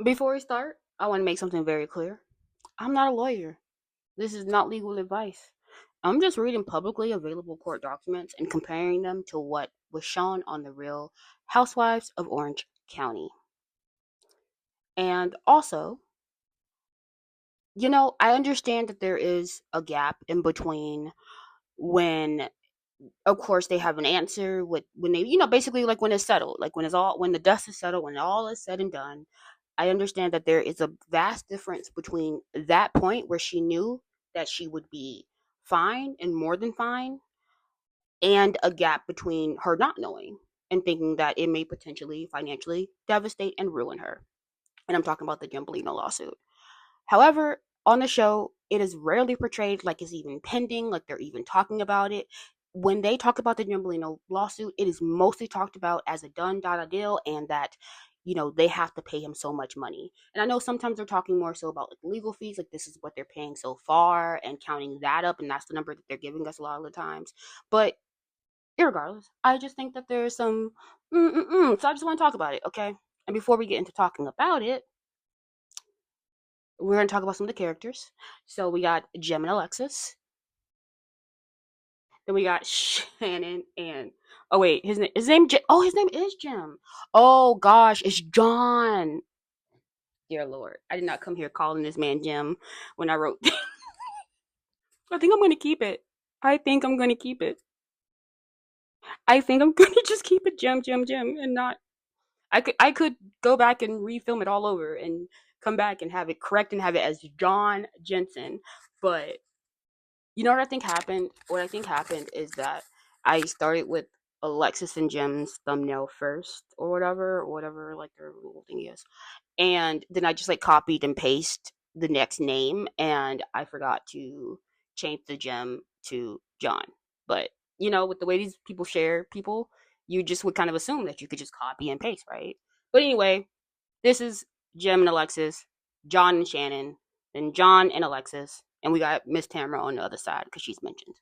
Before we start, I want to make something very clear. I'm not a lawyer. This is not legal advice. I'm just reading publicly available court documents and comparing them to what was shown on the real Housewives of Orange County. And also, I understand that there is a gap in between when, of course, they have an answer with when they, basically like when it's settled, like when the dust is settled, when all is said and done. I understand that there is a vast difference between that point where she knew that she would be fine and more than fine, and a gap between her not knowing and thinking that it may potentially financially devastate and ruin her. And I'm talking about the Jim Bellino lawsuit. However, on the show, it is rarely portrayed like it's even pending, like they're even talking about it. When they talk about the Jim Bellino lawsuit, it is mostly talked about as a done data deal, and that they have to pay him so much money. And I know sometimes they're talking more so about like legal fees, like this is what they're paying so far and counting that up, and that's the number that they're giving us a lot of the times. But irregardless, I just think that there's some so I just want to talk about it, okay? And before we get into talking about it, we're going to talk about some of the characters. So we got Jim and Alexis. Then we got Shannon and oh wait, his name is Jim. Oh gosh, it's John. Dear Lord, I did not come here calling this man Jim when I wrote. I think I'm going to keep it. I think I'm going to keep it. I think I'm going to just keep it Jim, and not. I could go back and refilm it all over and come back and have it correct and have it as John Janssen, but you know what I think happened? What I think happened is that I started with Alexis and Jim's thumbnail first, or whatever, like their little thing is, and then I just like copied and pasted the next name, and I forgot to change the Jim to John. But with the way these people share people, you just would kind of assume that you could just copy and paste, right? But anyway, this is Jim and Alexis, John and Shannon, then John and Alexis, and we got Miss Tamra on the other side because she's mentioned.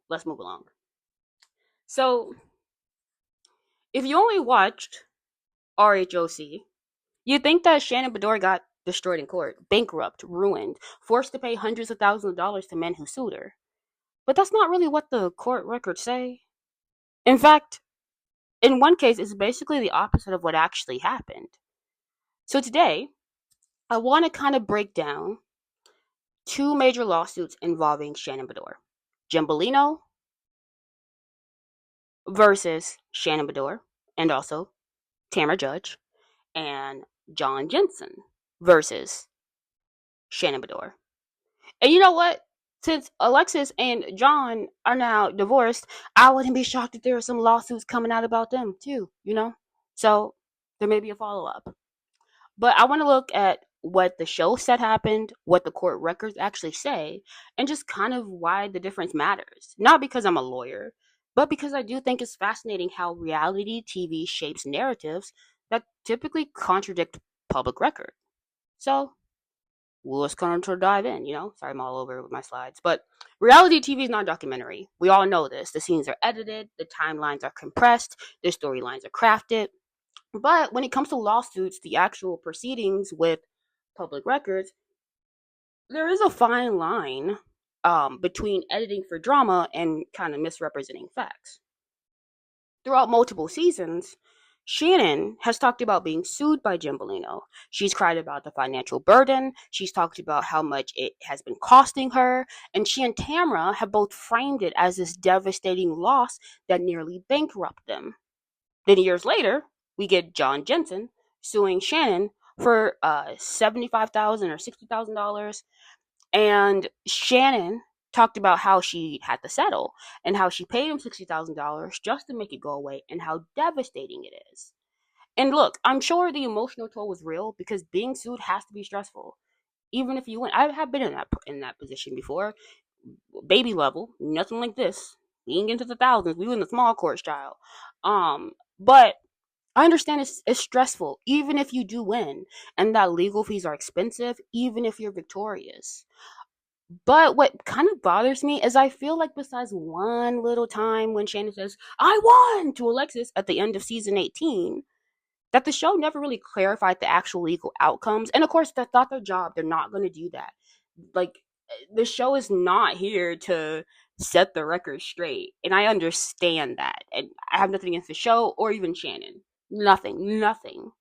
Let's move along. So, if you only watched RHOC, you'd think that Shannon Beador got destroyed in court, bankrupt, ruined, forced to pay hundreds of thousands of dollars to men who sued her. But that's not really what the court records say. In fact, in one case, it's basically the opposite of what actually happened. So today, I want to kind of break down two major lawsuits involving Shannon Beador. Jim Bellino versus Shannon Beador, and also Tamra Judge, and John Janssen versus Shannon Beador. And you know what? Since Alexis and John are now divorced, I wouldn't be shocked if there are some lawsuits coming out about them too. So there may be a follow up. But I want to look at what the show said happened, what the court records actually say, and just kind of why the difference matters. Not because I'm a lawyer, but because I do think it's fascinating how reality TV shapes narratives that typically contradict public record. So let's kind of dive in. Sorry, I'm all over with my slides. But reality TV is not a documentary. We all know this. The scenes are edited, the timelines are compressed, the storylines are crafted. But when it comes to lawsuits, the actual proceedings with public records, there is a fine line between editing for drama and kind of misrepresenting facts. Throughout multiple seasons, Shannon has talked about being sued by Jim Bellino. She's cried about the financial burden. She's talked about how much it has been costing her. And she and Tamra have both framed it as this devastating loss that nearly bankrupted them. Then years later, we get John Janssen suing Shannon for $75,000 or $60,000, and Shannon talked about how she had to settle and how she paid him $60,000 just to make it go away and how devastating it is. And look, I'm sure the emotional toll was real because being sued has to be stressful. Even if you win, I have been in that position before, baby level, nothing like this. Being into the thousands, we were in the small court style. But I understand it's stressful, even if you do win, and that legal fees are expensive, even if you're victorious. But what kind of bothers me is I feel like besides one little time when Shannon says, I won to Alexis at the end of season 18, that the show never really clarified the actual legal outcomes. And of course, that's not their job. They're not going to do that. Like, the show is not here to set the record straight. And I understand that. And I have nothing against the show or even Shannon. Nothing. Nothing.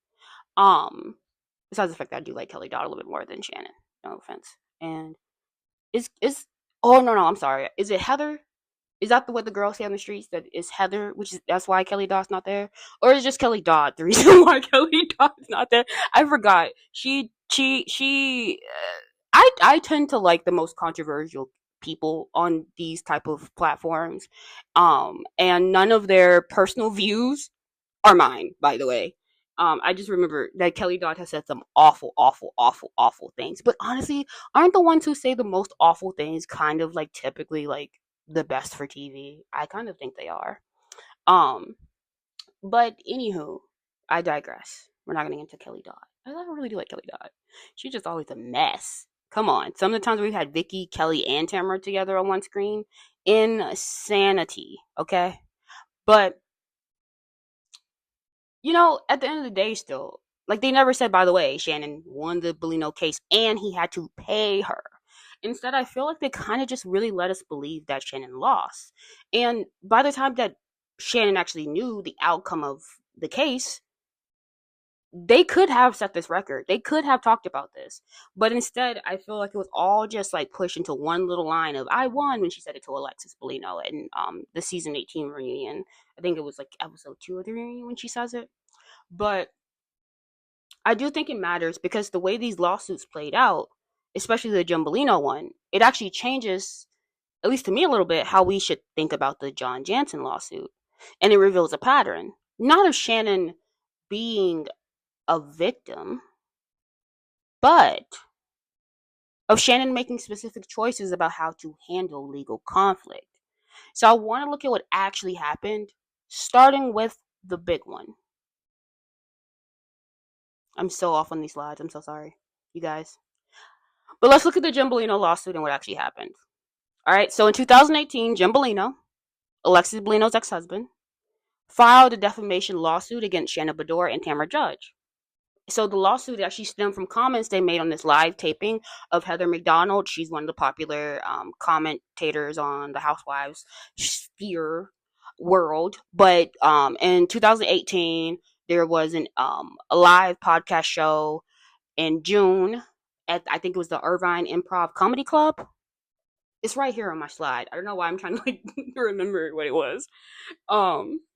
Besides the fact that I do like Kelly Dodd a little bit more than Shannon. No offense. And is oh no, I'm sorry. Is it Heather? Is that what the girls say on the streets? That is Heather, which is that's why Kelly Dodd's not there, or is just Kelly Dodd the reason why Kelly Dodd's not there? I forgot. She. I tend to like the most controversial people on these type of platforms, and none of their personal views are mine, by the way. I just remember that Kelly Dodd has said some awful, awful, awful, awful things. But honestly, aren't the ones who say the most awful things kind of like typically like the best for TV? I kind of think they are. Um, but anywho, I digress. We're not gonna get into Kelly Dodd. I don't really do like Kelly Dodd. She's just always a mess. Come on. Some of the times we've had Vicky, Kelly, and Tamara together on one screen, insanity. Okay, but at the end of the day, still, like they never said, by the way, Shannon won the Bellino case and he had to pay her. Instead, I feel like they kind of just really let us believe that Shannon lost. And by the time that Shannon actually knew the outcome of the case, they could have set this record. They could have talked about this. But instead, I feel like it was all just like pushed into one little line of "I won" when she said it to Alexis Bellino in the season 18 reunion. I think it was like episode 2 of the reunion when she says it. But I do think it matters because the way these lawsuits played out, especially the Jim Bellino one, it actually changes, at least to me a little bit, how we should think about the John Janssen lawsuit. And it reveals a pattern, not of Shannon being a victim, but of Shannon making specific choices about how to handle legal conflict. So I want to look at what actually happened, starting with the big one. I'm so off on these slides. I'm so sorry, you guys. But let's look at the Jim Bellino lawsuit and what actually happened. All right, so in 2018, Jim Bellino, Alexis Bellino's ex-husband, filed a defamation lawsuit against Shannon Beador and Tamra Judge. So the lawsuit actually stemmed from comments they made on this live taping of Heather McDonald. She's one of the popular commentators on the Housewives sphere world. But in 2018, there was a live podcast show in June at, I think it was the Irvine Improv Comedy Club. It's right here on my slide. I don't know why I'm trying to like remember what it was.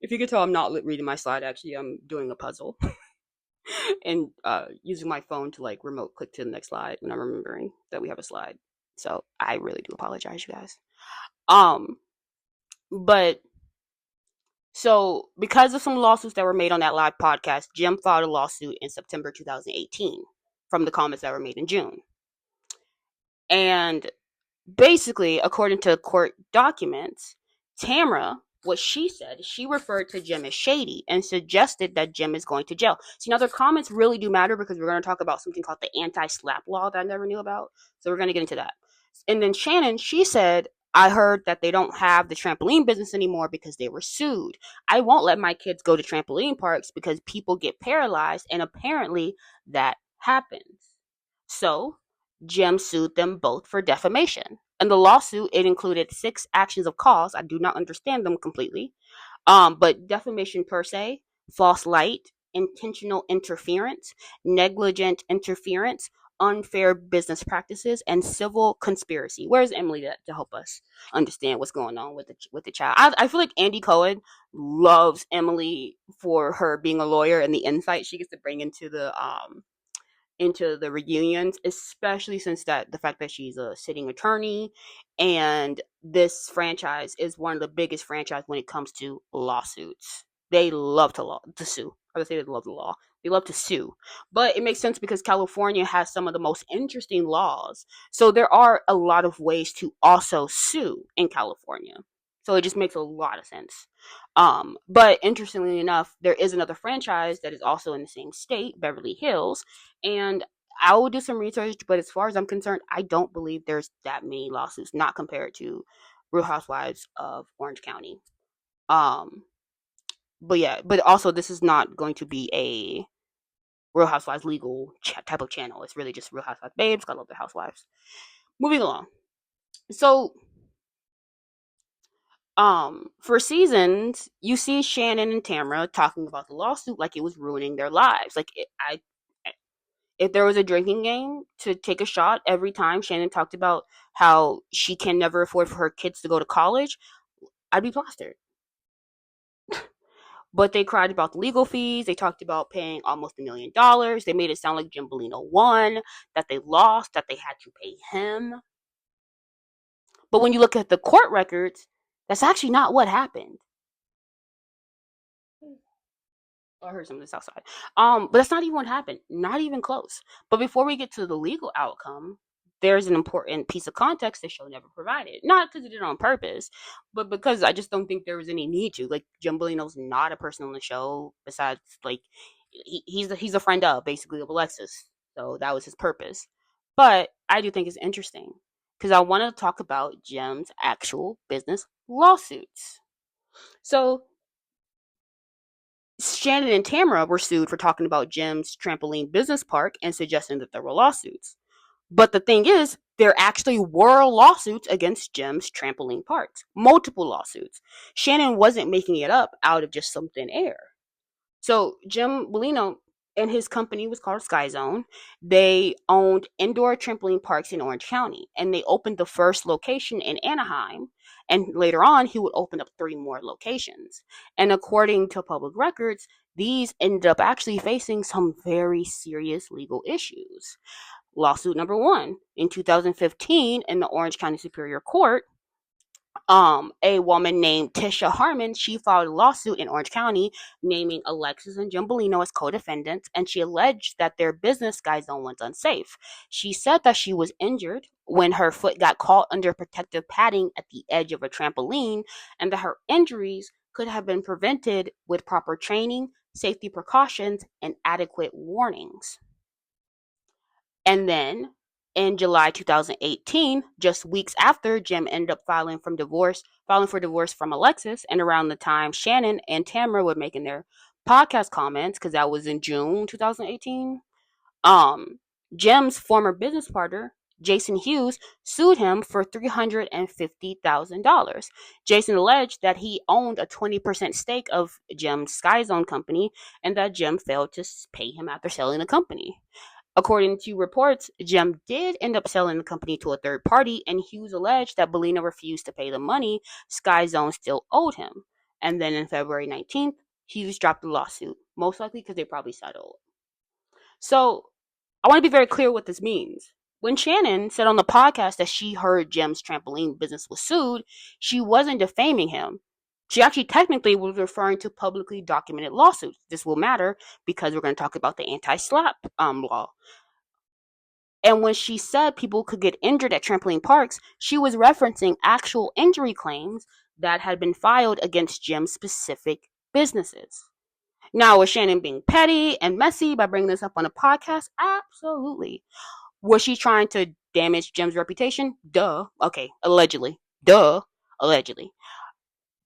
If you could tell, I'm not reading my slide. Actually, I'm doing a puzzle and using my phone to like remote click to the next slide when I'm remembering that we have a slide. So I really do apologize, you guys. But so because of some lawsuits that were made on that live podcast, Jim filed a lawsuit in September 2018 from the comments that were made in June. And basically, according to court documents, Tamra, what she said, she referred to Jim as shady and suggested that Jim is going to jail. See, now their comments really do matter because we're going to talk about something called the anti-SLAPP law that I never knew about. So we're going to get into that. And then Shannon, she said, I heard that they don't have the trampoline business anymore because they were sued. I won't let my kids go to trampoline parks because people get paralyzed, and apparently that happens. So Jim sued them both for defamation. And the lawsuit, it included 6 actions of cause. I do not understand them completely. But defamation per se, false light, intentional interference, negligent interference, unfair business practices, and civil conspiracy. Where's Emily to help us understand what's going on with the child? I feel like Andy Cohen loves Emily for her being a lawyer and the insight she gets to bring into the reunions, especially since the fact that she's a sitting attorney, and this franchise is one of the biggest franchise when it comes to lawsuits. They love to sue. I would say they love the law. They love to sue. But it makes sense because California has some of the most interesting laws. So there are a lot of ways to also sue in California. So it just makes a lot of sense. But interestingly enough, there is another franchise that is also in the same state, Beverly Hills, and I will do some research, but as far as I'm concerned, I don't believe there's that many lawsuits, not compared to Real Housewives of Orange County. Um, But yeah, but also this is not going to be a Real Housewives legal type of channel. It's really just Real Housewives babes. I love the housewives. Moving along. So, for seasons, you see Shannon and Tamra talking about the lawsuit like it was ruining their lives. Like, if there was a drinking game to take a shot every time Shannon talked about how she can never afford for her kids to go to college, I'd be plastered. But they cried about the legal fees. They talked about paying almost $1 million. They made it sound like Jim Bellino won, that they lost, that they had to pay him. But when you look at the court records, that's actually not what happened. I heard some of this outside. But that's not even what happened. Not even close. But before we get to the legal outcome, there's an important piece of context the show never provided. Not because it did it on purpose, but because I just don't think there was any need to. Like, Jim Bellino's not a person on the show. Besides, like, he's a friend of, basically, of Alexis. So that was his purpose. But I do think it's interesting because I want to talk about Jim's actual business lawsuits. So Shannon and Tamra were sued for talking about Jim's trampoline business park and suggesting that there were lawsuits. But the thing is, there actually were lawsuits against Jim's trampoline parks. Multiple lawsuits. Shannon wasn't making it up out of just some thin air. So Jim Bellino and his company was called Sky Zone. They owned indoor trampoline parks in Orange County, and they opened the first location in Anaheim. And later on, he would open up 3 more locations. And according to public records, these ended up actually facing some very serious legal issues. Lawsuit number 1 in 2015 in the Orange County Superior Court, a woman named Tisha Harman, she filed a lawsuit in Orange County naming Alexis and Jim Bellino as co-defendants, and she alleged that their business Sky Zone was unsafe. She said that she was injured when her foot got caught under protective padding at the edge of a trampoline, and that her injuries could have been prevented with proper training, safety precautions, and adequate warnings. And then in July 2018, just weeks after Jim ended up filing for divorce from Alexis, and around the time Shannon and Tamra were making their podcast comments, because that was in June 2018, Jim's former business partner, Jason Hughes, sued him for $350,000. Jason alleged that he owned a 20% stake of Jim's Sky Zone company and that Jim failed to pay him after selling the company. According to reports, Jim did end up selling the company to a third party, and Hughes alleged that Bellino refused to pay the money Sky Zone still owed him. And then on February 19th, Hughes dropped the lawsuit, most likely because they probably settled. So I want to be very clear what this means. When Shannon said on the podcast that she heard Jim's trampoline business was sued, she wasn't defaming him. She actually technically was referring to publicly documented lawsuits. This will matter because we're going to talk about the anti-SLAPP law. And when she said people could get injured at trampoline parks, she was referencing actual injury claims that had been filed against Jim's specific businesses. Now, was Shannon being petty and messy by bringing this up on a podcast? Absolutely. Was she trying to damage Jim's reputation? Duh. Okay, allegedly. Duh. Allegedly.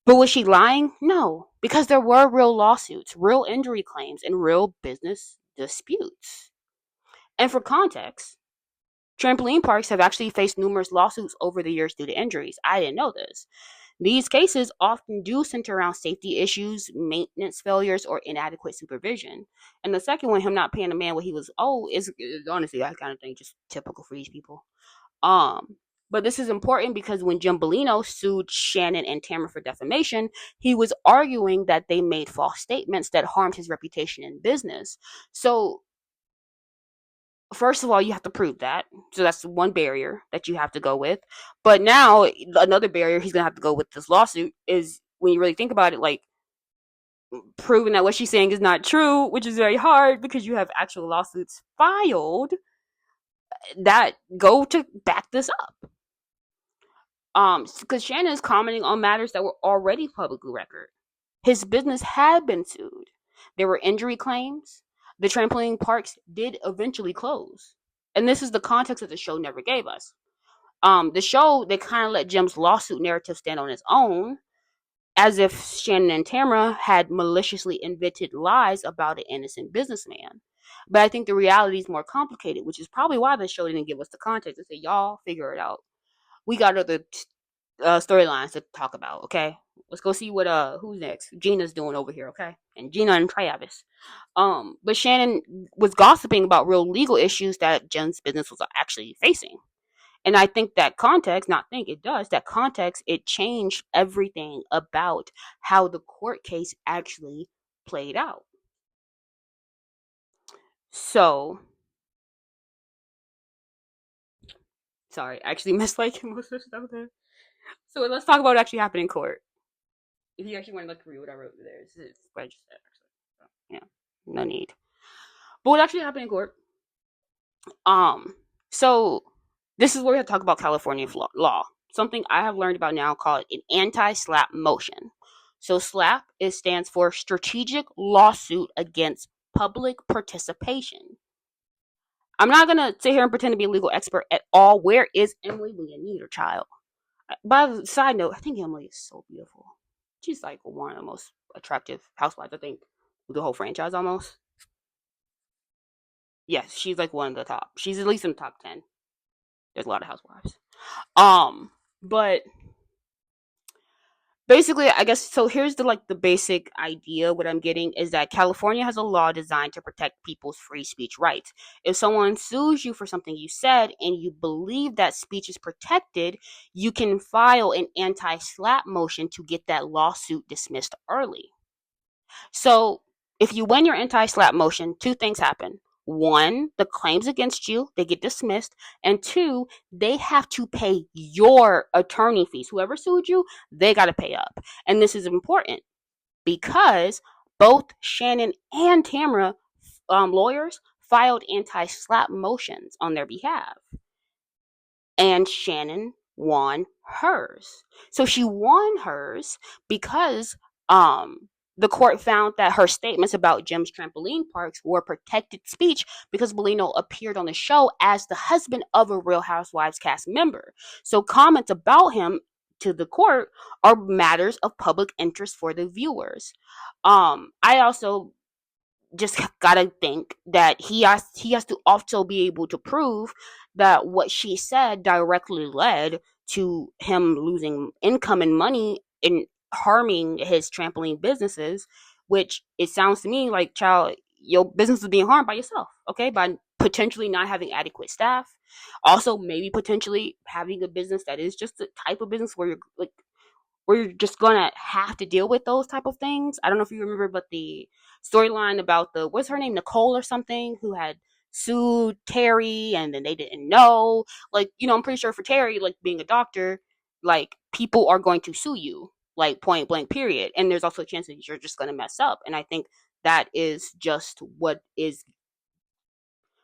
But was she lying? No, because there were real lawsuits, real injury claims, and real business disputes. And for context, trampoline parks have actually faced numerous lawsuits over the years due to injuries. I didn't know this. These cases often do center around safety issues, maintenance failures, or inadequate supervision. And the second one, him not paying the man what he was owed, is honestly that kind of thing just typical for these people. But this is important because when Jim Bellino sued Shannon and Tamra for defamation, he was arguing that they made false statements that harmed his reputation in business. So, first of all, you have to prove that. So that's one barrier that you have to go with. But now, another barrier he's going to have to go with this lawsuit is, when you really think about it, like, proving that what she's saying is not true, which is very hard because you have actual lawsuits filed that go to back this up. Because Shannon is commenting on matters that were already publicly record. His business had been sued. There were injury claims. The trampoline parks did eventually close. And this is the context that the show never gave us. The show, they kind of let Jim's lawsuit narrative stand on its own. as if Shannon and Tamra had maliciously invented lies about an innocent businessman. But I think the reality is more complicated, which is probably why the show didn't give us the context and say, y'all figure it out. We got other storylines to talk about, okay? Let's go see what who's next. Gina's doing over here, okay? And Gina and Travis. But Shannon was gossiping about real legal issues that Jen's business was actually facing. And I think that context, not think, it does, that context, it changed everything about how the court case actually played out. So, sorry, I actually missed like most of the stuff there. So let's talk about what actually happened in court. If you actually want to look through what I wrote there, it's what I just said, actually. So, yeah, no need. But what actually happened in court? So this is where we have to talk about California law. Something I have learned about now called an anti-SLAPP motion. So SLAPP stands for Strategic Lawsuit Against Public Participation. I'm not gonna sit here and pretend to be a legal expert at all. Where is Emily when you need her, child? By the side note, I think Emily is so beautiful. She's like one of the most attractive housewives, I think, with the whole franchise almost. Yes, she's like one of the top. She's at least in the top 10. There's a lot of housewives. But basically, I guess, so here's the basic idea. What I'm getting is that California has a law designed to protect people's free speech rights. If someone sues you for something you said and you believe that speech is protected, you can file an anti-SLAPP motion to get that lawsuit dismissed early. So if you win your anti-SLAPP motion, two things happen. One, the claims against you, they get dismissed. And two, they have to pay your attorney fees. Whoever sued you, they got to pay up. And this is important because both Shannon and Tamra lawyers filed anti-SLAPP motions on their behalf. And Shannon won hers. So she won hers because the court found that her statements about Jim's trampoline parks were protected speech because Bellino appeared on the show as the husband of a Real Housewives cast member. So comments about him to the court are matters of public interest for the viewers. I also just gotta think that he has to also be able to prove that what she said directly led to him losing income and money and harming his trampoline businesses, which it sounds to me like, child, your business is being harmed by yourself, okay, by potentially not having adequate staff, also maybe potentially having a business that is just the type of business where you're just gonna have to deal with those type of things. I don't know if you remember, but the storyline about what's her name, Nicole or something, who had sued Terry and then they didn't know. Like, I'm pretty sure for Terry, like being a doctor, like people are going to sue you, like point blank, period. And there's also a chance that you're just gonna mess up. And I think that is just what is,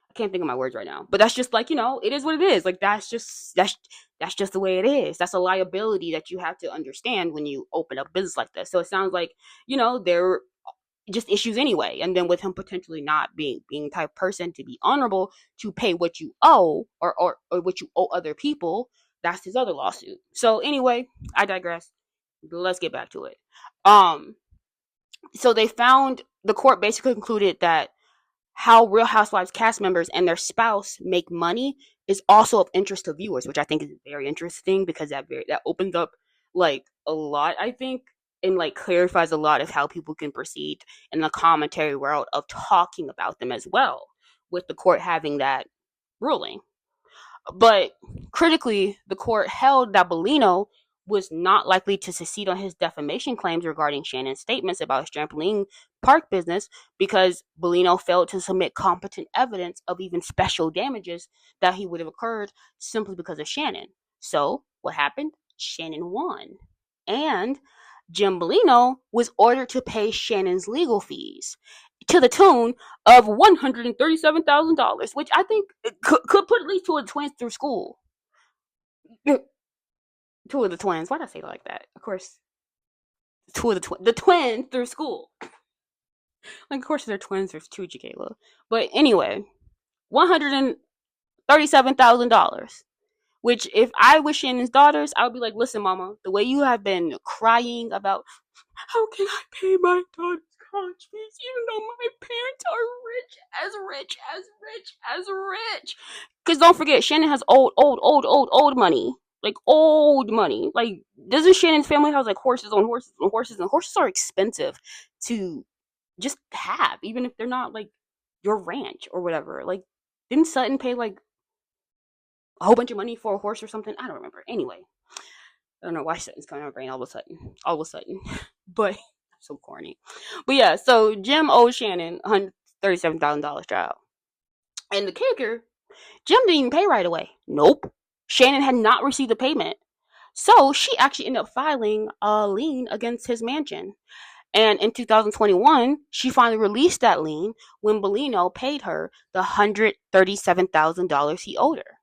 I can't think of my words right now, but that's just like, it is what it is. Like that's just the way it is. That's a liability that you have to understand when you open up business like this. So it sounds like, there just issues anyway. And then with him potentially not being the type of person to be honorable to pay what you owe or what you owe other people, that's his other lawsuit. So anyway, I digress. Let's get back to it. So the court basically concluded that how Real Housewives cast members and their spouse make money is also of interest to viewers, which I think is very interesting because that opens up like a lot, I think, and like clarifies a lot of how people can proceed in the commentary world of talking about them as well, with the court having that ruling. But critically, the court held that Bellino was not likely to succeed on his defamation claims regarding Shannon's statements about his trampoline park business because Bellino failed to submit competent evidence of even special damages that he would have occurred simply because of Shannon. So, what happened? Shannon won. And Jim Bellino was ordered to pay Shannon's legal fees to the tune of $137,000, which I think could put at least two of the twins through school. Two of the twins. Why did I say it like that? Of course, two of the twins through school. Like, of course, they're twins. There's two, Jacayla. But anyway, $137,000. Which, if I was Shannon's daughters, I would be like, listen, mama, the way you have been crying about how can I pay my daughter's college fees even though my parents are rich. Because don't forget, Shannon has old money. Like, old money. Like, doesn't Shannon's family have, like, horses on horses on horses? And horses are expensive to just have, even if they're not, like, your ranch or whatever. Like, didn't Sutton pay, like, a whole bunch of money for a horse or something? I don't remember. Anyway, I don't know why Sutton's coming on my brain all of a sudden. But so corny. But yeah, so Jim owes Shannon $137,000 child. And the kicker, Jim didn't even pay right away. Nope. Shannon had not received the payment. So she actually ended up filing a lien against his mansion. And in 2021, she finally released that lien when Bellino paid her the $137,000 he owed her.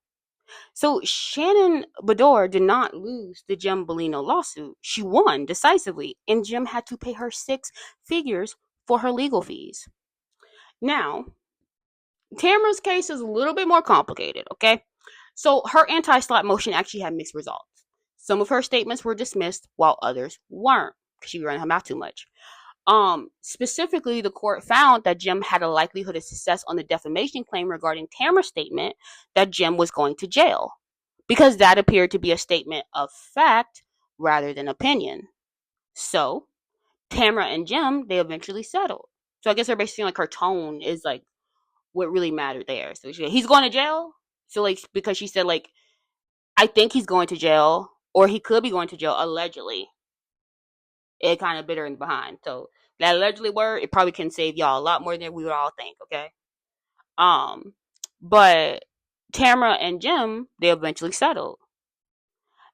So Shannon Beador did not lose the Jim Bellino lawsuit. She won decisively, and Jim had to pay her 6 figures for her legal fees. Now, Tamra's case is a little bit more complicated, okay? So her anti-SLAPP motion actually had mixed results. Some of her statements were dismissed while others weren't, because she was running her mouth too much. Specifically, the court found that Jim had a likelihood of success on the defamation claim regarding Tamra's statement that Jim was going to jail, because that appeared to be a statement of fact rather than opinion. So, Tamra and Jim, they eventually settled. So I guess they're basically like her tone is like what really mattered there. So he's going to jail. So like, because she said like, I think he's going to jail, or he could be going to jail allegedly. It kind of bit her in the behind. So that allegedly word, it probably can save y'all a lot more than we would all think, okay? But Tamra and Jim, they eventually settled.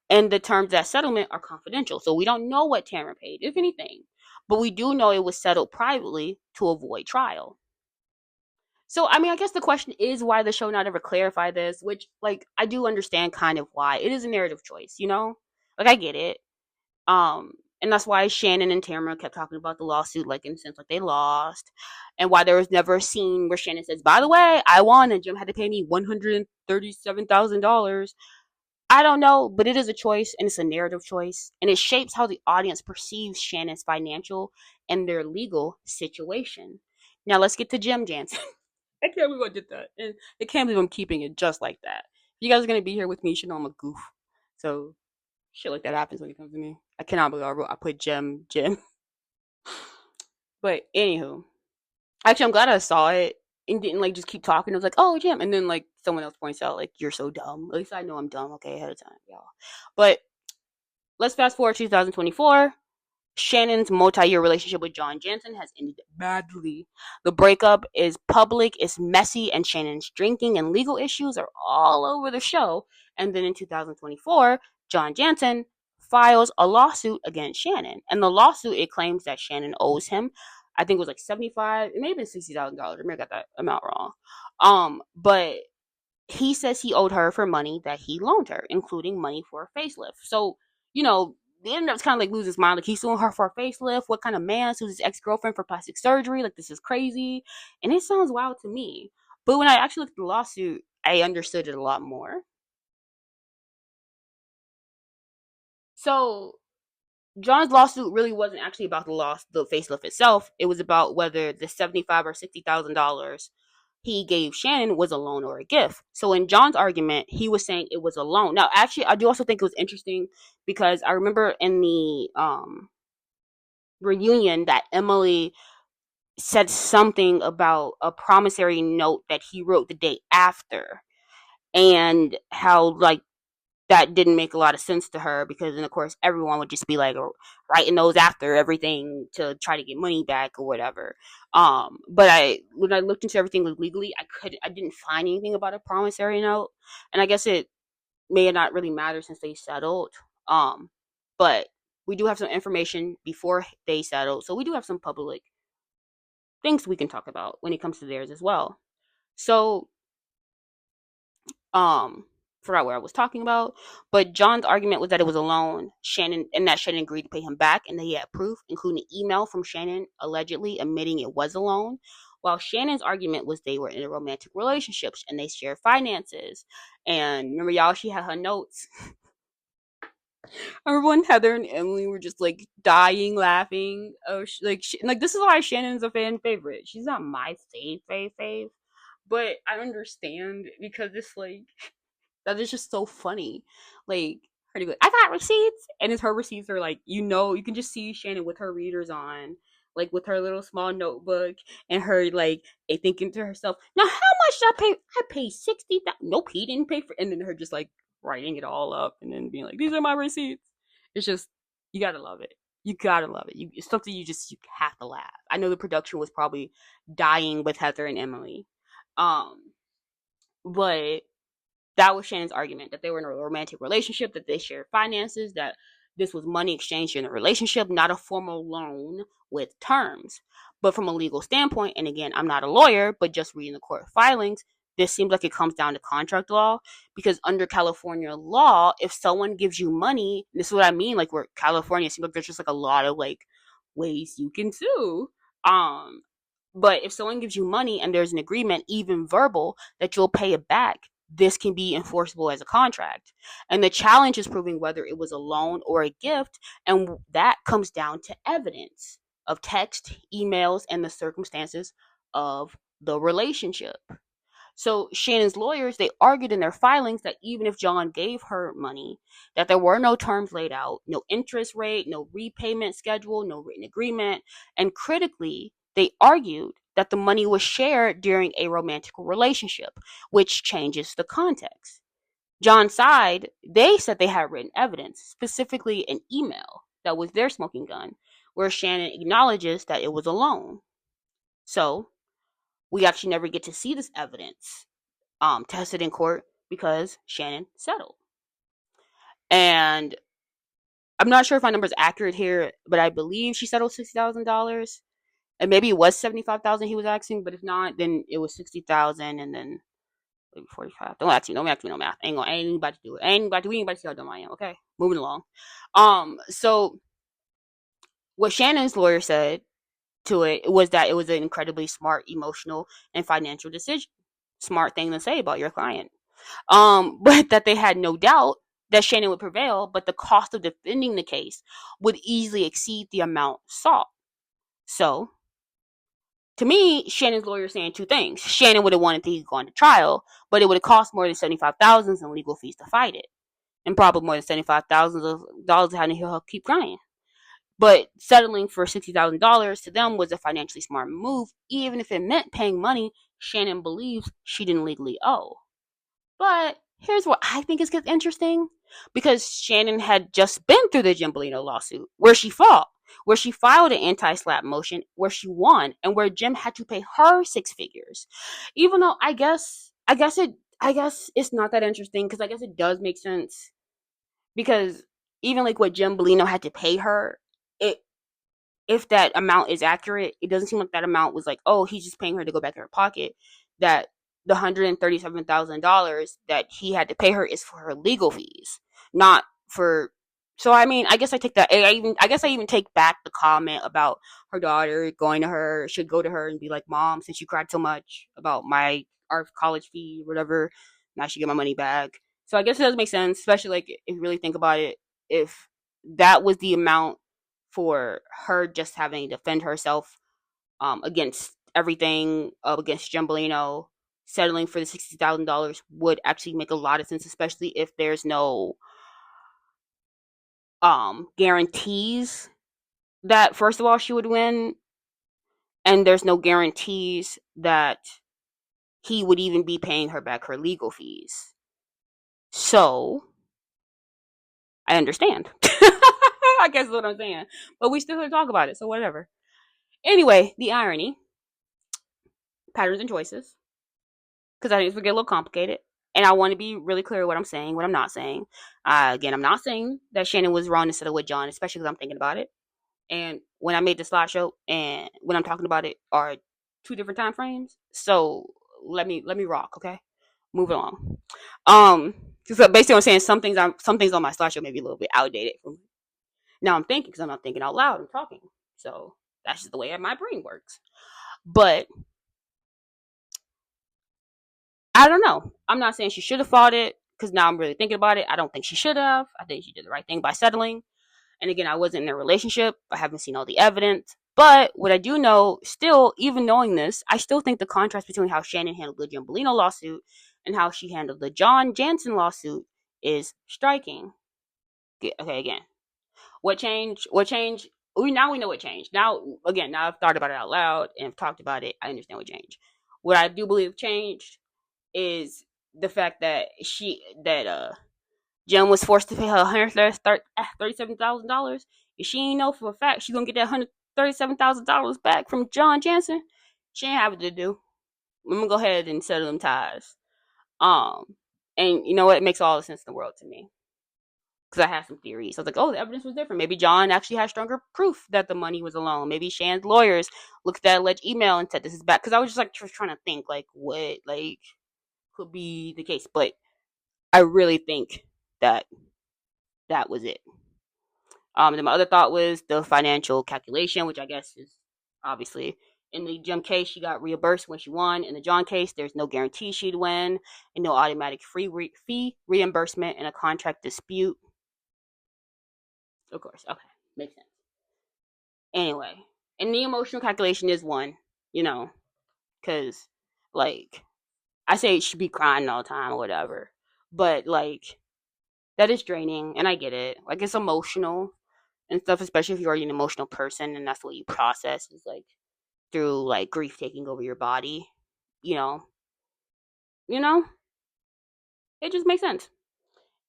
And the terms of that settlement are confidential. So we don't know what Tamra paid, if anything. But we do know it was settled privately to avoid trial. So, I mean, I guess the question is why the show not ever clarify this, which, like, I do understand kind of why. It is a narrative choice, you know? Like, I get it. And that's why Shannon and Tamra kept talking about the lawsuit, like, in a sense, like, they lost. And why there was never a scene where Shannon says, by the way, I won and Jim had to pay me $137,000. I don't know, but it is a choice, and it's a narrative choice. And it shapes how the audience perceives Shannon's financial and their legal situation. Now, let's get to Jim Janssen. I can't believe I did that. And I can't believe I'm keeping it just like that. If you guys are going to be here with me, you should know I'm a goof. So, shit like that happens when it comes to me. I cannot believe I put Jim. But anywho, actually, I'm glad I saw it and didn't like just keep talking. I was like, oh, Jim, and then like someone else points out like you're so dumb. At least I know I'm dumb. Okay, ahead of time, y'all. But let's fast forward to 2024. Shannon's multi-year relationship with John Janssen has ended badly. The breakup is public, it's messy, and Shannon's drinking and legal issues are all over the show. And then in 2024, John Janssen files a lawsuit against Shannon. And the lawsuit, it claims that Shannon owes him, I think it was like $75, it may have been $60,000. I may have got that amount wrong. But he says he owed her for money that he loaned her, including money for a facelift. So, you know, they ended up kind of like losing his mind. Like, he's suing her for a facelift. What kind of man sues his ex-girlfriend for plastic surgery? Like, this is crazy. And it sounds wild to me. But when I actually looked at the lawsuit, I understood it a lot more. So, John's lawsuit really wasn't actually about the facelift itself. It was about whether the $75,000 or $60,000 he gave Shannon was a loan or a gift. So in John's argument, he was saying it was a loan. Now, actually, I do also think it was interesting because I remember in the reunion that Emily said something about a promissory note that he wrote the day after, and how like that didn't make a lot of sense to her, because then of course everyone would just be like writing those after everything to try to get money back or whatever. But when I looked into everything legally, I didn't find anything about a promissory note, and I guess it may not really matter since they settled. But we do have some information before they settled, so we do have some public things we can talk about when it comes to theirs as well. So, forgot what I was talking about, but John's argument was that it was a loan, and that Shannon agreed to pay him back, and that he had proof, including an email from Shannon allegedly admitting it was a loan, while Shannon's argument was they were in a romantic relationship and they shared finances. And remember, y'all, she had her notes. Everyone, Heather and Emily were just like dying laughing. Oh, like this is why Shannon's a fan favorite. She's not my fave, but I understand because it's like that is just so funny. Like her to go, I got receipts, and it's her receipts are like, you can just see Shannon with her readers on, like with her little small notebook, and her like thinking to herself, now how much did I pay? I paid 60,000. Nope, he didn't pay for. And then her just like writing it all up, and then being like, these are my receipts. It's just you gotta love it. You gotta love it. It's something you have to laugh. I know the production was probably dying with Heather and Emily, but that was Shannon's argument, that they were in a romantic relationship, that they shared finances, that this was money exchanged in a relationship, not a formal loan with terms. But from a legal standpoint, and again, I'm not a lawyer, but just reading the court filings, this seems like it comes down to contract law, because under California law, if someone gives you money, this is what I mean, like where California seems like there's just like a lot of like ways you can sue. But if someone gives you money and there's an agreement, even verbal, that you'll pay it back, this can be enforceable as a contract. And the challenge is proving whether it was a loan or a gift, and that comes down to evidence of text, emails, and the circumstances of the relationship. So Shannon's lawyers, they argued in their filings that even if John gave her money, that there were no terms laid out, no interest rate, no repayment schedule, no written agreement, and critically, they argued that the money was shared during a romantic relationship, which changes the context. John's side, they said they had written evidence, specifically an email that was their smoking gun, where Shannon acknowledges that it was a loan. So we actually never get to see this evidence tested in court because Shannon settled. And I'm not sure if my number is accurate here, but I believe she settled $60,000. And maybe it was 75,000 he was asking, but if not, then it was 60,000 and then maybe 45. Don't ask me no math. I ain't anybody to do it. I ain't anybody to see how dumb I am. Okay, moving along. So what Shannon's lawyer said to it was that it was an incredibly smart, emotional, and financial decision. Smart thing to say about your client. But that they had no doubt that Shannon would prevail, but the cost of defending the case would easily exceed the amount sought. So, to me, Shannon's lawyer is saying two things. Shannon would have wanted to go on to trial, but it would have cost more than $75,000 in legal fees to fight it, and probably more than $75,000 having to keep crying. But settling for $60,000 to them was a financially smart move, even if it meant paying money Shannon believes she didn't legally owe. But here's what I think is interesting, because Shannon had just been through the Jim Bellino lawsuit, where she fought, where she filed an anti-SLAPP motion, where she won, and where Jim had to pay her six figures. Even though I guess it's not that interesting, because I guess it does make sense, because even like what Jim Bellino had to pay her, if that amount is accurate, it doesn't seem like that amount was like, oh, he's just paying her to go back in her pocket. That the $137,000 that he had to pay her is for her legal fees, not for. So I mean, I guess I take that. I guess I even take back the comment about her daughter should go to her and be like, Mom, since you cried so much about our college fee, whatever, now she get my money back. So I guess it does make sense, especially like if you really think about it, if that was the amount for her just having to defend herself against everything, against Jim Bellino, settling for the $60,000 would actually make a lot of sense, especially if there's no guarantees that, first of all, she would win, and there's no guarantees that he would even be paying her back her legal fees. So I understand. I guess that's what I'm saying. But we still have to talk about it, so whatever. Anyway, the irony, patterns and choices, because I think it's going to get a little complicated. And I want to be really clear what I'm saying, what I'm not saying. Again, I'm not saying that Shannon was wrong instead of with John, especially because I'm thinking about it. And when I made the slideshow and when I'm talking about it are two different time frames. So let me rock, okay? Moving along. So basically, I'm saying some things on my slideshow may be a little bit outdated. Now I'm thinking, because I'm not thinking out loud. I'm talking. So that's just the way my brain works. But I don't know. I'm not saying she should have fought it, because now I'm really thinking about it. I don't think she should have. I think she did the right thing by settling. And again, I wasn't in a relationship. I haven't seen all the evidence. But what I do know, still, even knowing this, I still think the contrast between how Shannon handled the Jim Bellino lawsuit and how she handled the John Janssen lawsuit is striking. Okay, again, what changed? What changed? Now we know what changed. Now, again, now I've thought about it out loud and I've talked about it. I understand what changed. What I do believe changed is the fact that Jen was forced to pay her $137,000. If she ain't know for a fact she's gonna get that $137,000 back from John Janssen, she ain't have it to do. I'm gonna go ahead and settle them ties. And you know what? It makes all the sense in the world to me, because I had some theories. I was like, oh, the evidence was different. Maybe John actually had stronger proof that the money was a loan. Maybe Shan's lawyers looked at that alleged email and said this is back. Because I was just like trying to think like what like could be the case, but I really think that that was it. And then my other thought was the financial calculation, which I guess is obviously in the Jim case, she got reimbursed when she won. In the John case, there's no guarantee she'd win, and no automatic fee reimbursement in a contract dispute. Of course, okay, makes sense. Anyway, and the emotional calculation is one, because like I say, she be crying all the time or whatever, but like that is draining, and I get it. Like it's emotional and stuff, especially if you're already an emotional person and that's what you process is like through like grief taking over your body. You know, you know, it just makes sense.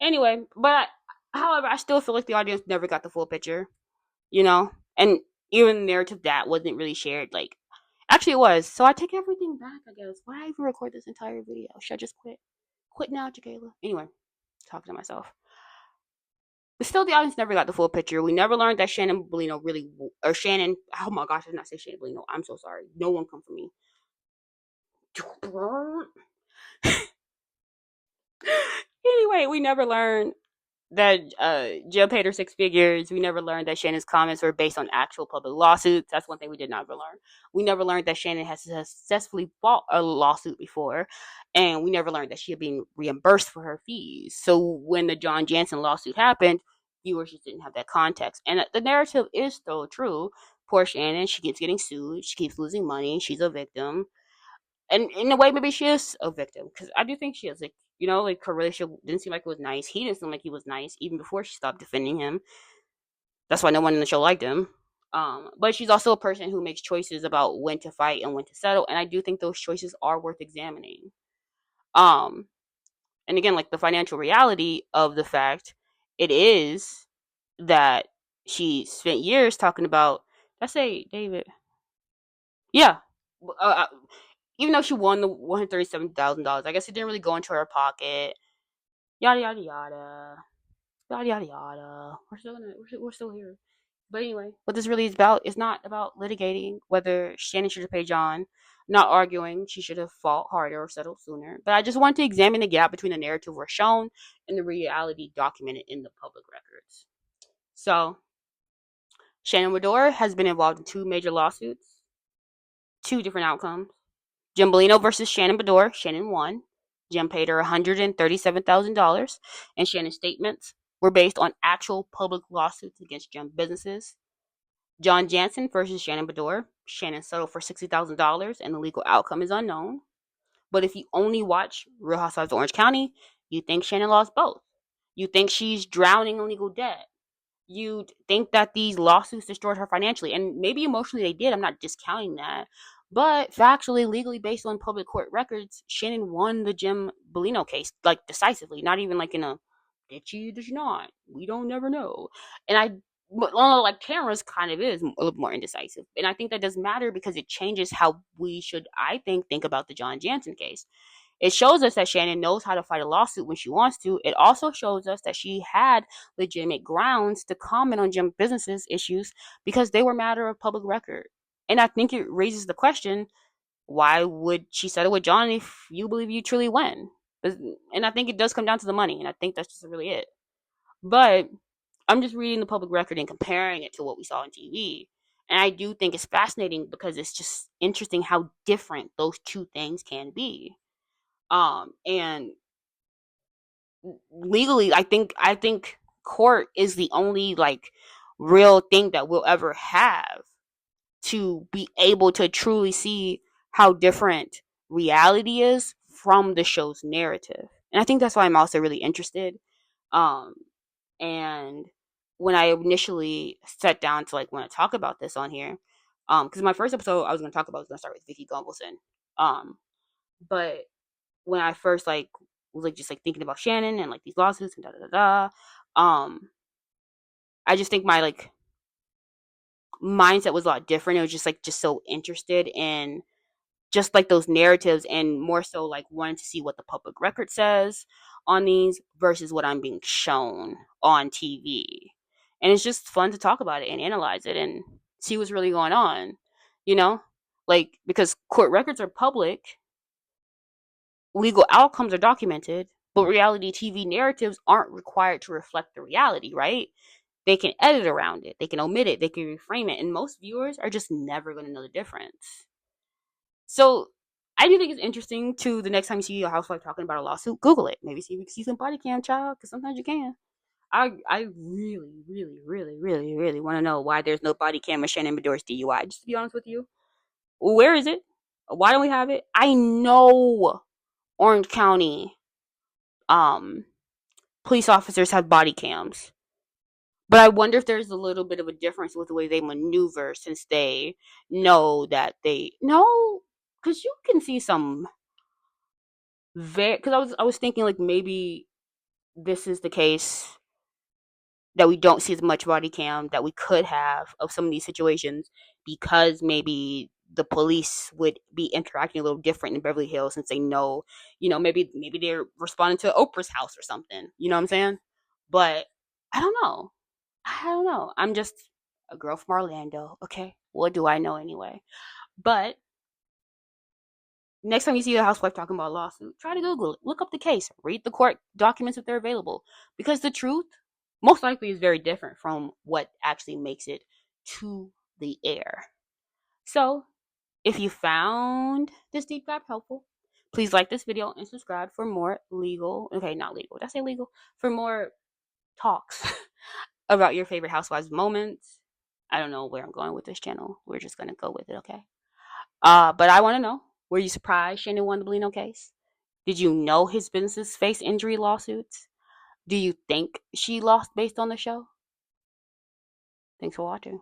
Anyway, but however, I still feel like the audience never got the full picture. And even the narrative that wasn't really shared. Like, actually, it was. So I take everything back. I guess. Why did I even record this entire video? Should I just quit? Quit now, Jacayla. Anyway, talking to myself. But still, the audience never got the full picture. We never learned that Shannon Bellino or Shannon, oh my gosh, I did not say Shannon Bellino. I'm so sorry. No one come for me. Anyway, we never learned that Jill paid her six figures. We never learned that Shannon's comments were based on actual public lawsuits. That's one thing we did not learn. We never learned that Shannon has successfully fought a lawsuit before, and we never learned that she had been reimbursed for her fees. So when the John Janssen lawsuit happened, viewers just didn't have that context. And the narrative is still true. Poor Shannon, she keeps getting sued. She keeps losing money. She's a victim. And in a way, maybe she is a victim, because I do think she is. Like her relationship didn't seem like it was nice. He didn't seem like he was nice even before she stopped defending him. That's why no one in the show liked him. But she's also a person who makes choices about when to fight and when to settle, and I do think those choices are worth examining. Um, and again, like the financial reality of the fact, it is that she spent years talking about. I say, David. Yeah. Uh, Even though she won the $137,000, I guess it didn't really go into her pocket. Yada yada yada, yada yada yada. We're still here. But anyway, what this really is about is not about litigating whether Shannon should have paid John. Not arguing she should have fought harder or settled sooner. But I just want to examine the gap between the narrative we're shown and the reality documented in the public records. So, Shannon Beador has been involved in two major lawsuits, two different outcomes. Jim Bellino versus Shannon Beador. Shannon won. Jim paid her $137,000, and Shannon's statements were based on actual public lawsuits against Jim businesses. John Janssen versus Shannon Beador. Shannon settled for $60,000, and the legal outcome is unknown. But if you only watch Real Housewives of Orange County, you think Shannon lost both. You think she's drowning in legal debt. You think that these lawsuits destroyed her financially, and maybe emotionally they did. I'm not discounting that. But factually, legally, based on public court records, Shannon won the Jim Bellino case, like decisively, not even like in a did she, did she not? We don't never know. And like Tamra's kind of is a little more indecisive. And I think that does matter because it changes how we should, I think about the John Janssen case. It shows us that Shannon knows how to fight a lawsuit when she wants to. It also shows us that she had legitimate grounds to comment on Jim businesses issues because they were matter of public record. And I think it raises the question, why would she settle with John if you believe you truly win? And I think it does come down to the money, and I think that's just really it. But I'm just reading the public record and comparing it to what we saw on TV. And I do think it's fascinating because it's just interesting how different those two things can be. And legally, I think court is the only like real thing that we'll ever have to be able to truly see how different reality is from the show's narrative. And I think that's why I'm also really interested. Um, and when I initially sat down to like want to talk about this on here, because my first episode I was going to talk about was going to start with Vicky Gunvalson. But when I first like was like just like thinking about Shannon and like these lawsuits and da da da da, I just think my like mindset was a lot different. It was just so interested in just like those narratives and more so like wanting to see what the public record says on these versus what I'm being shown on TV. And it's just fun to talk about it and analyze it and see what's really going on, you know? Like, because court records are public, legal outcomes are documented, but reality TV narratives aren't required to reflect the reality, right? They can edit around it, they can omit it, they can reframe it, and most viewers are just never going to know the difference. So I do think it's interesting to the next time you see a housewife talking about a lawsuit, Google it. Maybe see if you can see some body cam, child, because sometimes you can. I really, really, really, really, really want to know why there's no body cam of Shannon Beador's DUI. Just to be honest with you, where is it? Why don't we have it? I know Orange County um police officers have body cams, but I wonder if there's a little bit of a difference with the way they maneuver since they know that they know, because you can see some very, because I was thinking like maybe this is the case that we don't see as much body cam that we could have of some of these situations because maybe the police would be interacting a little different in Beverly Hills since they know, maybe they're responding to Oprah's house or something. You know what I'm saying? But I don't know. I don't know. I'm just a girl from Orlando. Okay, what do I know anyway? But next time you see a housewife talking about a lawsuit, try to Google it. Look up the case. Read the court documents if they're available. Because the truth, most likely, is very different from what actually makes it to the air. So, if you found this deep dive helpful, please like this video and subscribe for more legal, okay, not legal, did I say legal? For more talks about your favorite housewives moments. I don't know where I'm going with this channel. We're just going to go with it, okay? But I want to know, were you surprised Shannon won the Bellino case? Did you know his businesses face injury lawsuits? Do you think she lost based on the show? Thanks for watching.